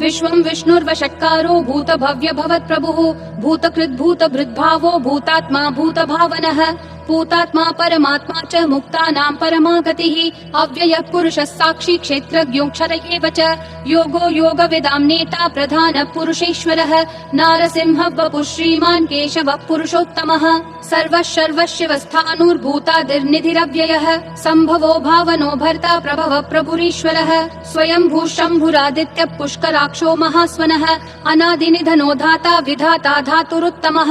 विश्वं विष्णुर्वषट्कारो भूतभव्य भवत्प्रभुः भूतकृद्भूतभृद्भावो भूतात्मा भूतभावनः भूतात्मा परमात्मा च मुक्तानां परमा गतिः अव्ययः पुरुषः साक्षी क्षेत्रज्ञोऽक्षर एव च योगो योगविदां नेता प्रधानः पुरुषेश्वरः नारसिंहः वपुः श्रीमान् केशवः पुरुषोत्तमः सर्वशर्वशिवस्थाणुर्भूतादिर्निधिरव्ययः सम्भवो भावनो भर्ता प्रभवः प्रभुरीश्वरः स्वयंभू शम्भुरादित्यः पुष्कराक्षो महास्वनः अनादिनिधनो धाता विधाता धातुरुत्तमः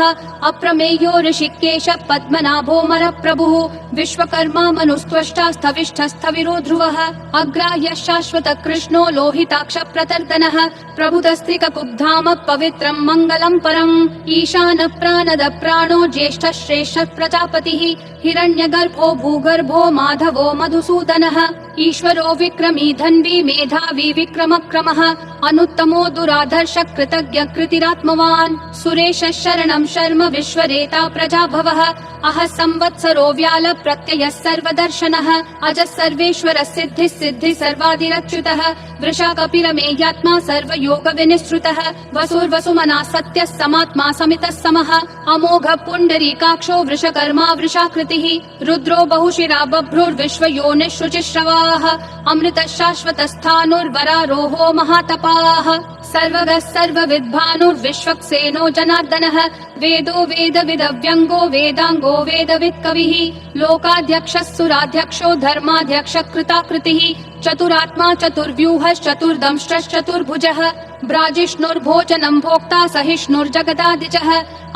अप्रमेयो ऋषिकेशः पद्मनाभो प्रभुः विश्वकर्मा मनुस्त्वष्टा स्थविष्ठस्थविरो ध्रुवः अग्राह्यः शाश्वत कृष्णो लोहिताक्ष प्रतर्दनः प्रभुतस्त्रिककुब्धाम पवित्रं मङ्गलं परम् ईशानः प्राणद प्राणो ज्येष्ठः श्रेष्ठः प्रजापतिः हिरण्यगर्भो भूगर्भो माधवो मधुसूदनः ईश्वरो विक्रमी धन्वी मेधावी विक्रमक्रमः अनुत्तमो दुराधर्ष कृतज्ञ कृतिरात्मवान् सुरेशः शरणं शर्म विश्वरेता प्रजाभवः अहः संवत्सरो व्याल प्रत्ययः सर्वदर्शनः अजः सर्वेश्वरः सिद्धिः सिद्धिः सर्वादिरच्युतः वृषा कपिरमेयात्मा सर्वयोग विनिश्रुतः वसुर्वसुमना सत्यः समात्मा समितः समः अमोघ पुण्डरीकाक्षो वृषकर्मा वृषाकृतिः रुद्रो बहुशिरा बभ्रुर्विश्वयोनिः शुचिश्रवाः अमृतः शाश्वतस्थाणुर्वरारोहो महातपाः सर्वगः सर्वविद्भानुर्विश्वक्सेनो जनार्दनः वेदो वेदविदव्यङ्गो वेदाङ्गो वेदवित्कविः लोकाध्यक्षः सुराध्यक्षो धर्माध्यक्षः कृताकृतिः चतुरात्मा चतुर्व्यूहश्चतुर्दंष्ट्रश्चतुर्भुजः ब्राजिष्णुर्भोजनं भोक्ता सहिष्णुर्जगदादिजः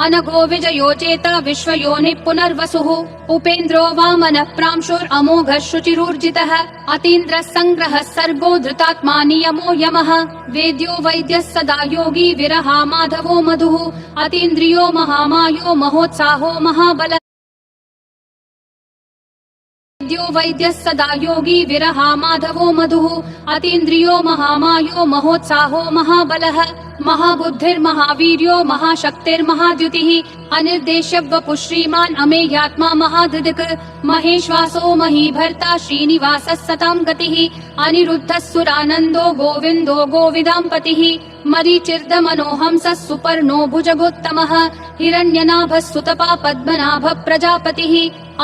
अनघो विजयो जेता विश्वयोनिः पुनर्वसुः उपेन्द्रो वामनः प्रांशुरमोघः शुचिरूर्जितः अतीन्द्रः सङ्ग्रहः सर्गो धृतात्मा नियमो यमः वेद्यो वैद्यः सदा योगी विरहा माधवो मधुः अतीन्द्रियो महामायो महोत्साहो महाबलः वेद्यो वैद्यः सदा योगी विरहा माधवो मधुः अतीन्द्रियो महामायो महोत्साहो महाबलः महाबुद्धिर्महावीर्यो महाशक्तिर्महाद्युतिः अनिर्देश्य वपुः श्रीमान् अमेयात्मा महाधृदिक् महेश्वासो महीभर्ता श्रीनिवासः सतां गतिः अनिरुद्धः सुरानन्दो गोविन्दो गोविदाम्पतिः मरीचिर्दमनोहंसः सुपर्णो भुजगोत्तमः हिरण्यनाभः सुतपा पद्मनाभः प्रजापतिः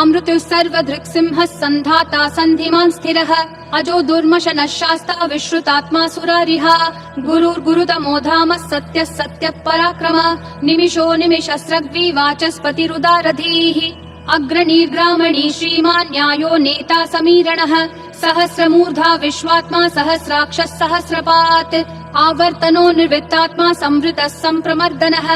अमृतुः सर्वदृक्सिंहः सन्धाता सन्धिमान् स्थिरः अजो दुर्मशनः शास्ता विश्रुतात्मा सुरारिहा गुरुर्गुरुतमो धामः सत्यः सत्यः पराक्रमः निमिषो निमिषस्रग्वी वाचस्पतिरुदारधीः अग्रणीर्ग्रामणी श्रीमान् न्यायो नेता समीरणः सहस्रमूर्धा विश्वात्मा सहस्राक्षः सहस्रपात् आवर्तनो निर्वृत्तात्मा संवृतः सम्प्रमर्दनः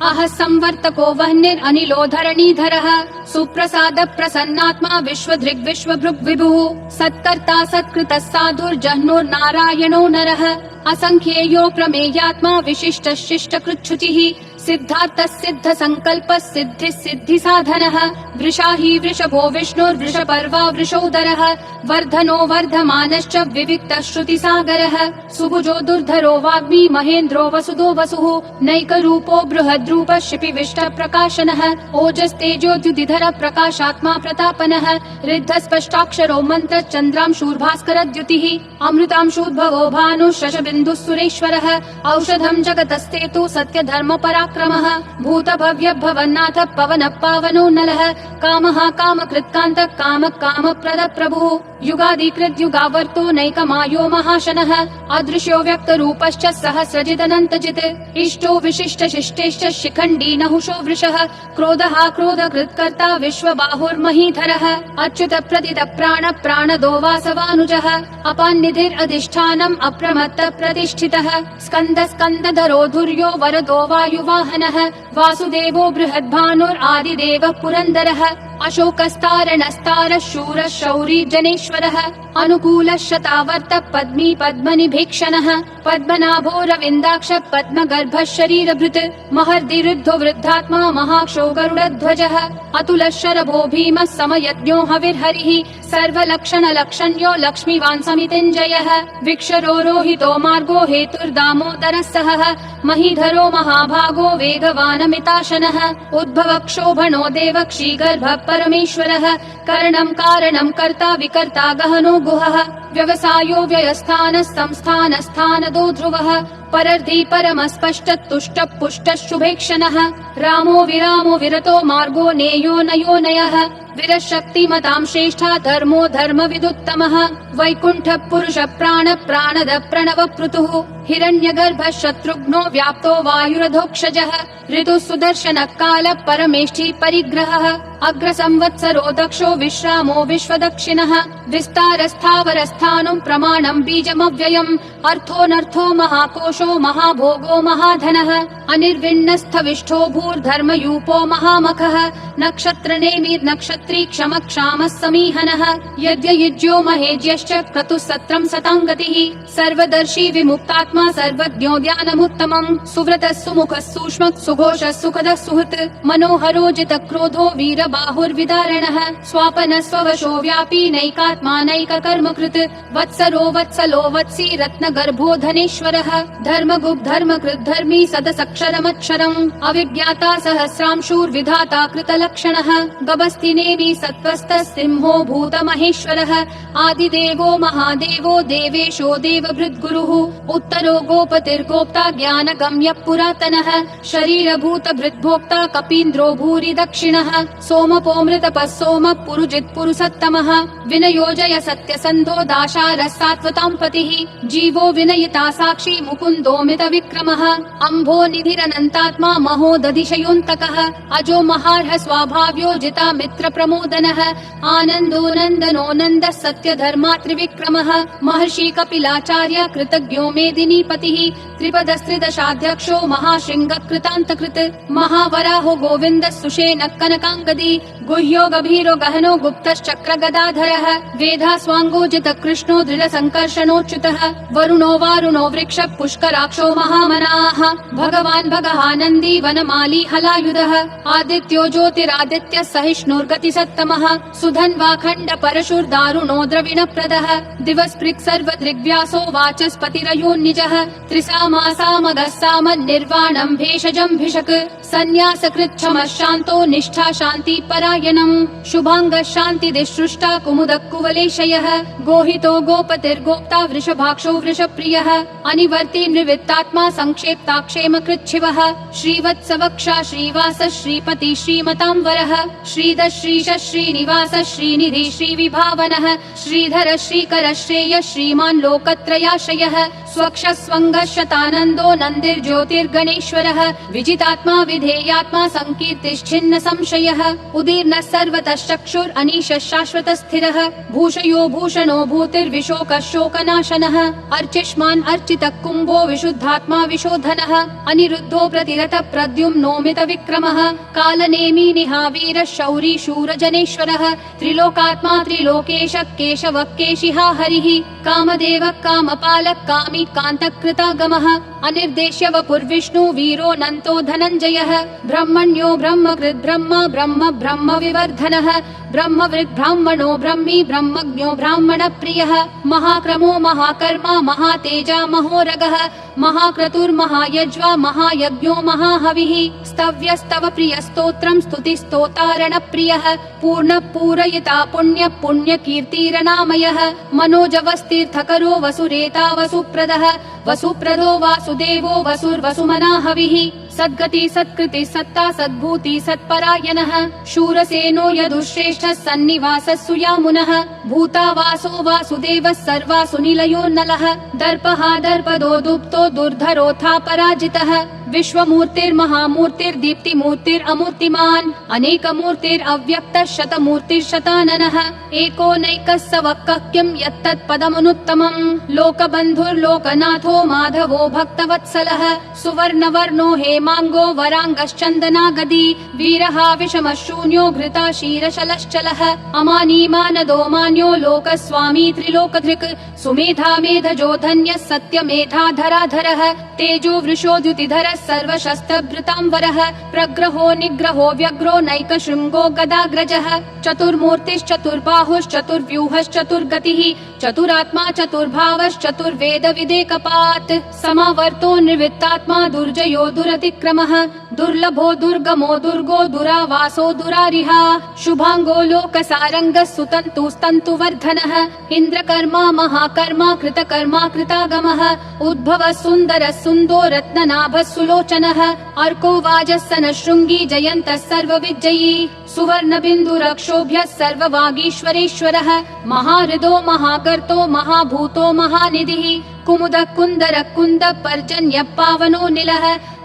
अहः संवर्तको वह्निरनिलो धरणीधरः सुप्रसाद प्रसन्नात्मा विश्वधृग्विश्वभृग् विभुः सत्कर्ता सत्कृतः साधुर्जह्नुर्नारायणो नरः असंख्येयो प्रमेयात्मा विशिष्ट शिष्ट कृच्छुचिः सिद्धार्थ सिद्ध संकल्प सिद्धि सिद्धि साधनः वृषाही वृषभो विष्णुर्वृषपर्वा वृषोदरः वर्धनो वर्धमानश्च विविक्तः श्रुतिसागरः सुभुजो दुर्धरो वाग्मी महेन्द्रो वसुदो वसुः नैकरूपो बृहद्रूपः शिपिविष्ट प्रकाशनः ओजस्तेजोद्युतिधर प्रकाशात्मा प्रतापनः रिद्ध स्पष्टाक्षरो मन्त्र चन्द्रांशूर्भास्करद्युतिः अमृतांशूद्भवो भानुः शशबिन्दुः सुरेश्वरः औषधं जगतस्तेतु सत्य धर्म पराक्रमः भूत भव्य भवन्नाथ पवन पावनो नलः कामः कामकृत्कान्तः काम काम प्रद प्रभुः युगादिकृत् युगावर्तो नैकमायो महाशनः अदृश्यो व्यक्त रूपश्च सहस्रजिदनन्तजित् इष्टो विशिष्ट शिष्टेश्च शिखण्डी नहुषो वृषः क्रोधः क्रोधकृत्कर्ता विश्वबाहुर्महीधरः अच्युत प्रदित प्राण प्राणदो वासवानुजः अपान्निधिरधिष्ठानम् अप्रमत्त प्रतिष्ठितः स्कन्द स्कन्दधरो धुर्यो वरदो वायुवाहनः वासुदेवो बृहद्भानुरादिदेवः पुरन्दरः अशोकस्तारणस्तारः शूरः शौरी जनेश्वरः अनुकूलः शतावर्त पद्मी पद्मनिभीक्षणः पद्मनाभो रविन्दाक्ष पद्मगर्भः शरीरभृत् महर्दिरुद्धो वृद्धात्मा महाक्षो गरुडध्वजः अतुलः शरभो भीमः समयज्ञो हविर्हरिः सर्वलक्षणलक्षण्यो लक्ष्मीवान् समितिञ्जयः विक्षरो रोहितो मार्गो हेतुर्दामोदरः सहः महीधरो महाभागो वेगवानमिताशनः उद्भवक्षोभणो देवक्षीगर्भः परमेश्वरः करणं कारणं कर्ता विकर्ता गहनो गुहः व्यवसायो व्ययस्थानः संस्थानस्थानदो ध्रुवः परर्धि परमस्पष्टः तुष्टः पुष्टः शुभेक्षणः रामो विरामो विरतो मार्गो नेयो नयो नयः विरशक्तिमतां श्रेष्ठा धर्मो धर्मविदुत्तमः वैकुण्ठः पुरुषः प्राण प्राणद प्रणव पृथुः हिरण्यगर्भः शत्रुघ्नो व्याप्तो वायुरधोक्षजः ऋतुः सुदर्शनः कालः परमेष्ठी परिग्रहः अग्रसंवत्सरो दक्षो विश्रामो विश्वदक्षिणः विस्तारस्थावरस्थानं प्रमाणं बीजमव्ययम् अर्थोऽनर्थो महाकोशो महाभोगो महाधनः अनिर्विण्णस्थविष्ठो भूर्धर्मयूपो महामखः नक्षत्रनेमिर्नक्षत्री क्षमक्षामः समीहनः यज्ञयुज्यो महेज्यश्च क्रतुः सत्रं सताङ्गतिः सर्वदर्शी विमुक्तात्मा सर्वज्ञो ध्यानमुत्तमम् सुव्रतः सुमुखः सूक्ष्मः सुघोषः सुखदः सुहृत् मनोहरो जितक्रोधो वीरबाहुर्विदारणः स्वापनः स्ववशो व्यापी नैकात्मा नैककर्मकृत् वत्सरो वत्सलो वत्सी रत्नगर्भो धनेश्वरः धर्मगुप् धर्मकृत् धर्मी सदसक्षरमक्षरम् अविज्ञाता सहस्रांशूर्विधाता कृतलक्षणः गभस्तिनेमि सत्त्वस्थः सिंहो भूतमहेश्वरः आदिदेवो महादेवो देवेशो देवभृद्गुरुः उत्तरो गोपतिर्गोप्ता ज्ञानगम्यः पुरातनः शरीरभूतभृद्भोक्ता कपीन्द्रो भूरि दक्षिणः सोमपोमृतपः सोमः पुरुजित् पुरुषोत्तमः विनयोजय सत्यसन्धो दाशारः सात्वतां पतिः जीवो विनयिता साक्षी मुकुन्दोमित विक्रमः अम्भो निधिरनन्तात्मा महोदधिशयोऽन्तकः अजो महार्ह स्वाभाव्यो जिता मित्र प्रमोदनः आनन्दो नन्दनो नन्दः सत्यधर्मात्रिविक्रमः महर्षि कपिलाचार्य कृतज्ञो मेदिनीपतिः त्रिपदस्त्रिदशाध्यक्षो महाशृङ्ग कृतान्तकृत् महावराहो गोविन्दः सुषेणः कनकाङ्गदी गुह्यो गभीरो गहनो गुप्तश्चक्र गदाधरः वेधास्वाङ्गोजित कृष्णो दृढसङ्कर्षणोच्युतः वरुणो वारुणो वृक्ष पुष्कराक्षो महामनाः भगवान् भगहानन्दी वनमाली हलायुधः आदित्यो ज्योतिरादित्य सहिष्णुर्गतिसत्तमः सुधन्वाखण्ड परशुर्दारुणो द्रविणप्रदः दिवस्पृक् सर्वदृग्व्यासो वाचस्पतिरयोन्निजः त्रिसामासामगः सामन्निर्वाणं भेषजं भिषक् सन्न्यासकृच्छमः शान्तो निष्ठा शान्ति परायणम् शुभाङ्गः शान्तिदिसृष्टा कुमुदः कुवलेशयः गोहितो गोपतिर्गोप्ता वृषभाक्षो वृषप्रियः अनिवर्ति निवृत्तात्मा संक्षेप्ता क्षेमकृच्छिवः श्रीवत्सवक्षा श्रीवास श्रीपति श्रीमतां वरः श्रीधर श्रीश श्रीनिवास श्रीनिधि श्रीविभावनः श्रीधर श्रीकर श्रेय श्रीमान् लोकत्रयाश्रयः स्वक्ष स्वङ्ग शतानन्दो नन्दिर्ज्योतिर्गणेश्वरः विजितात्मा विधेयात्मा संकीर्तिश्छिन्न संशयः उदीर्णः सर्वतः चक्षुर् अनीशः शाश्वत स्थिरः भूषयो भूषणो भूतिर्विशोकः शोकनाशनः अर्चिष्मान् अर्चितः कुम्भो विशुद्धात्मा विशोधनः अनिरुद्धो प्रतिरतः प्रद्युम्नोमित विक्रमः कालनेमी निहावीरः शौरी शूरजनेश्वरः त्रिलोकात्मा त्रिलोकेश केशवः केशिहा हरिः कामदेवः कामपालः कामी कान्तकृतागमः अनिर्देश्य वपुर्विष्णु वीरो नन्तो धनञ्जयः ब्रह्मण्यो ब्रह्मकृत् ब्रह्म ब्रह्म ब्रह्म विवर्धनः ब्रह्मवृद् ब्राह्मणो ब्रह्मी ब्रह्मज्ञो ब्राह्मण प्रियः महाक्रमो महाकर्मा महातेजा महोरगः महाक्रतुर्महायज्वा महायज्ञो महाहविः स्तव्यस्तव प्रियस्तोत्रम् स्तुतिस्तोतारण प्रियः पूर्ण पूरयिता पुण्य पुण्यकीर्तिरनामयः मनोजवस्तीर्थकरो वसुरेता वसुप्रदः वसुप्रदो वासुदेवो वसुर्वसुमनाहविः सद्गति सत्कृति सत्ता सद्भूति सत्परायणः शूरसेनो यदुश्रेष्ठः सन्निवासः सुयामुनः भूतावासो वासुदेवः सर्वासु निलयो नलः दर्पः दर्पदो दुप्तो दुर्धरोऽथा पराजितः विश्वमूर्तिर्महामूर्तिर्दीप्तिमूर्तिरमूर्तिमान् अनेकमूर्तिरव्यक्तः शतमूर्तिर्शताननः एकोनैकः स वक्कः किं यत्तत्पदमनुत्तमम् लोकबन्धुर्लोकनाथो माधवो भक्तवत्सलः सुवर्णवर्णो हेमाङ्गो वराङ्गश्चन्दनागदी वीरः विषमः शून्यो घृता क्षीरशलश्चलः अमानीमानदो मान्यो लोकस्वामी त्रिलोकधृक् सुमेधा मेधजो धन्यः सत्यमेधाधराधरः तेजो वृषो द्युतिधरः सर्वशस्त्रभृताम्बरः प्रग्रहो निग्रहो व्यग्रो नैकशृङ्गो गदाग्रजः चतुर्मूर्तिश्चतुर्बाहुश्चतुर्व्यूहश्चतुर्गतिः चतुरात्मा चतुर्भावश्चतुर्वेद विदेकपात् समावर्तो निर्वृत्तात्मा दुर्जयो दुरतिक्रमः दुर्लभो दुर्गमो दुर्गो दुरावासो दुरारिहा शुभाङ्गो लोकसारङ्गः सुतन्तुस्तन्तुवर्धनः इन्द्रकर्मा महाकर्मा कृतकर्मा कृतागमः उद्भवः सुन्दरः सुन्दो रत्ननाभः सुलोचनः अर्को वाजस्सनः शृङ्गी जयन्तः सर्वविजयी सुवर्णबिन्दुरक्षोभ्यः सर्ववागीश्वरेश्वरः महाहृदो महागर्तो महाभूतो महानिधिः कुमुदः कुन्दरः कुन्दः पर्जन्यः पावनो निलः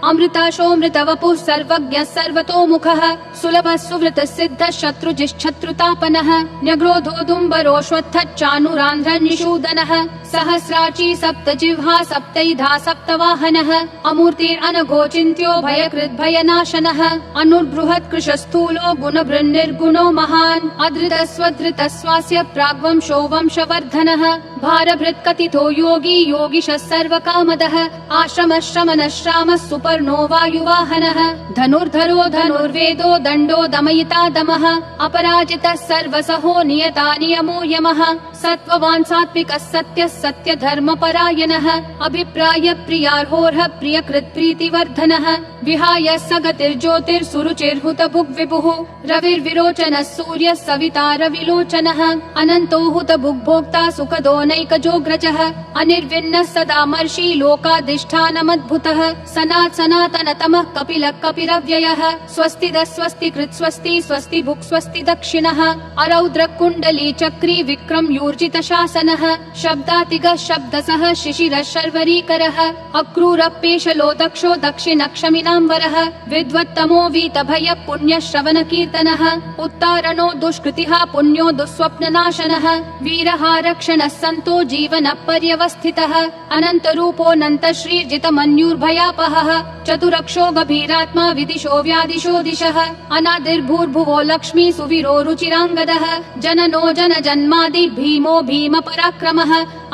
अमृताशोऽमृतवपुः सर्वज्ञः सर्वतोमुखः सुलभः सुवृतः सिद्धः शत्रुजिश्शत्रुतापनः न्यग्रोधोदुम्बरोऽश्वत्थः चानुरान्ध्रः निषूदनः सहस्राची सप्तजिह्वा सप्तैधा सप्तवाहनः अमूर्तिरनघोचिन्त्यो भयकृद्भयनाशनः अनुर्बृहत् कृशस्थूलो गुणभृन्निर्गुणो महान् अधृतः स्वधृतः स्वास्य प्राग्वंशो वंशवर्धनः भारभृत्कथितो योगी योगिशः सर्वकामदः आश्रमः श्रमणः श्रामः सुपर्णो वायुवाहनः धनुर्धरो धनुर्वेदो दण्डो दमयिता दमः अपराजितः सर्वसहो नियता नियमो यमः सत्त्ववान् सात्विकः सत्यः सत्यधर्मपरायणः अभिप्राय प्रियार्होर्ह प्रियकृत् प्रीतिवर्धनः विहाय सगतिर्ज्योतिर्सुरुचिर्हुतभुग्विभुः रविर्विरोचनः सूर्यः सविता रविलोचनः अनन्तो हुतभुग्भोक्ता सुखदोनैकजोऽग्रजः अनिर्विण्णः सदामर्षि लोकाधिष्ठानमद्भुतः सनातनतमः कपिलः कपिरव्ययः स्वस्तिदः स्वस्तिकृत् स्वस्ति स्वस्ति भुक् स्वस्ति दक्षिणः अरौद्र कुण्डली चक्री विक्रम यूर्जित शासनः शब्दातिगः शब्दसः शिशिरः शर्वरीकरः अक्रूरपेशलो दक्षो दक्षिणक्षमिनाम्बरः विद्वत्तमो वीतभय पुण्यश्रवण कीर्तनः उत्तारणो दुष्कृतिः पुण्यो दुःस्वप्ननाशनः वीरः रक्षणः सन्तो जीवनः पर्यवस्थितः अनन्तरूपोऽनन्त श्रीर्जितमन्युर्भयापहः चतुरक्षो गभीरात्मा विदिशो व्यादिशो दिशः अनादिर्भूर्भुवो लक्ष्मी सुवीरो रुचिराङ्गदः जननो जनजन्मादि भीमो भीम पराक्रमः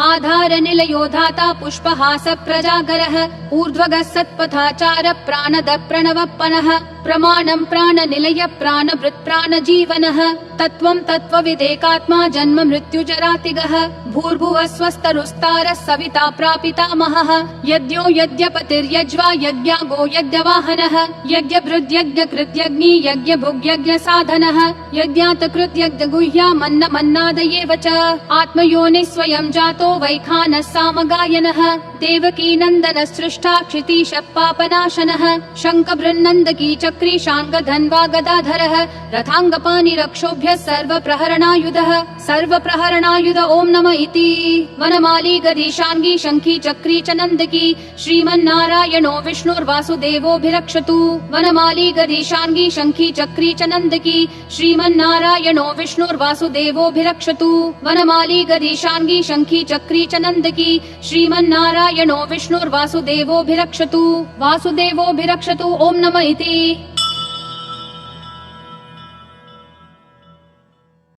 आधार निलयो धाता पुष्पहास प्रजागरः ऊर्ध्वगः सत्पथाचार प्राणद प्रणवप्पनः प्रमाणं प्राणनिलय प्राणभृत् प्राणजीवनः तत्त्वं तत्त्वविदेकात्मा जन्म मृत्युजरातिगः भूर्भुवः स्वस्तरुस्तारः सविता प्रापितामहः यज्ञो यज्ञपतिर्यज्वा यज्ञागो यज्ञवाहनः यज्ञभृद्यज्ञकृत्यग्नि यज्ञभुग्यज्ञसाधनः यज्ञातकृत्यज्ञगुह्यामन्नमन्नादयेव च आत्मयोनिः स्वयं जातो वैखानः सामगायनः देवकी नन्दनः सृष्टा क्षितीशः पापनाशनः शङ्खबृन्नन्दकी चक्री शाङ्गधन्वा गदाधरः रथाङ्गपाणिरक्षोभ्यः सर्वप्रहरणायुधः सर्वप्रहरणायुध ॐ नमः इति वनमाली गदीशाङ्गी शङ्खी चक्री च नन्दकी श्रीमन्नारायणो विष्णुर्वासुदेवोऽभिरक्षतु वनमाली गदीशाङ्गी शङ्खी चक्री च नन्दकी श्रीमन्नारायणो विष्णुर्वासुदेवोऽभिरक्षतु वनमाली गदीशाङ्गी शङ्खी चक्री च नन्दकी श्रीमन्नारायणो विष्णुर्वासुदेवोऽभिरक्षतु वासुदेवोऽभिरक्षतु ॐ नमः इति।